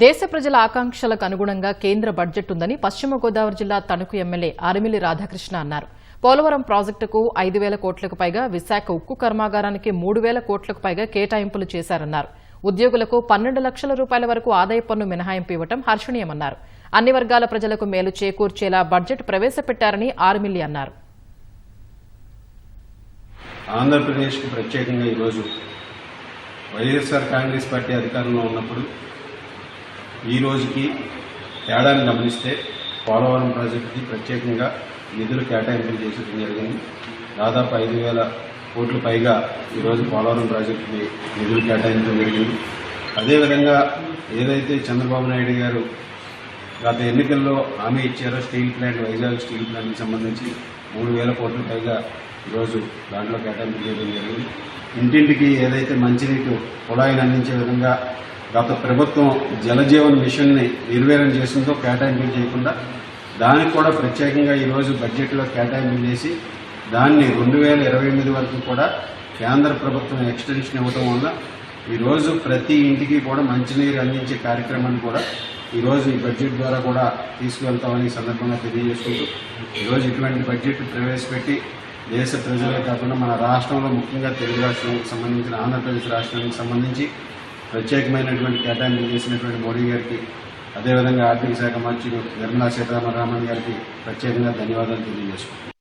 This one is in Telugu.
దేశ ప్రజల ఆకాంక్షలకు అనుగుణంగా కేంద్ర బడ్జెట్ ఉందని పశ్చిమ గోదావరి జిల్లా తణుకు ఎమ్మెల్యే ఆరిమిల్లి రాధాకృష్ణ అన్నారు. పోలవరం ప్రాజెక్టుకు 5,000 కోట్లకు పైగా, విశాఖ ఉక్కు కర్మాగారానికి 3,000 కోట్లకు పైగా కేటాయింపులు చేశారన్నారు. ఉద్యోగులకు 12 లక్షల రూపాయల వరకు ఆదాయ పన్ను మినహాయింపు ఇవ్వడం హర్షణీయమన్నారు. అన్ని వర్గాల ప్రజలకు మేలు చేకూర్చేలా బడ్జెట్ ప్రవేశపెట్టారని ఆరిమిల్లి అన్నారు. ఆంధ్రప్రదేశ్కు ప్రత్యేకంగా ఈరోజు వైఎస్ఆర్ కాంగ్రెస్ పార్టీ అధికారంలో ఉన్నప్పుడు ఈ రోజుకి తేడాన్ని గమనిస్తే పోలవరం ప్రాజెక్టుకి ప్రత్యేకంగా నిధులు కేటాయింపులు చేసడం జరిగింది. దాదాపు 5,000 కోట్ల పైగా ఈరోజు పోలవరం ప్రాజెక్టుకి నిధులు కేటాయించడం జరిగింది. అదేవిధంగా ఏదైతే చంద్రబాబు నాయుడు గారు గత ఎన్నికల్లో హామీ ఇచ్చారో స్టీల్ ప్లాంట్, వైజాగ్ స్టీల్ ప్లాంట్కి సంబంధించి 3,000 కోట్ల పైగా ఈరోజు దాంట్లో కేటాయింపు చేయడం జరిగింది. ఇంటింటికి ఏదైతే మంచినీటి కుళాయిని అందించే విధంగా గత ప్రభుత్వం జలజీవన్ మిషన్ని నిర్వీర్యం చేసిందో కేటాయింపులు చేయకుండా దానికి కూడా ప్రత్యేకంగా ఈరోజు బడ్జెట్లో కేటాయింపులు చేసి దాన్ని 2028 వరకు కూడా కేంద్ర ప్రభుత్వం ఎక్స్టెన్షన్ ఇవ్వడం వల్ల ఈరోజు ప్రతి ఇంటికి కూడా మంచినీరు అందించే కార్యక్రమాన్ని కూడా ఈరోజు ఈ బడ్జెట్ ద్వారా కూడా తీసుకువెళ్తామని సందర్భంగా తెలియజేసుకుంటూ ఈరోజు ఇటువంటి బడ్జెట్ ప్రవేశపెట్టి దేశ ప్రజలే కాకుండా మన రాష్ట్రంలో ముఖ్యంగా తెలుగు రాష్ట్రానికి సంబంధించిన ఆంధ్రప్రదేశ్ రాష్ట్రానికి సంబంధించి ప్రత్యేకమైనటువంటి కేటాయింపులు చేసినటువంటి మోడీ గారికి, అదేవిధంగా ఆర్థిక శాఖ మంత్రి నిర్మలా సీతారామన్ గారికి ప్రత్యేకంగా ధన్యవాదాలు తెలియజేసుకుంటున్నాను.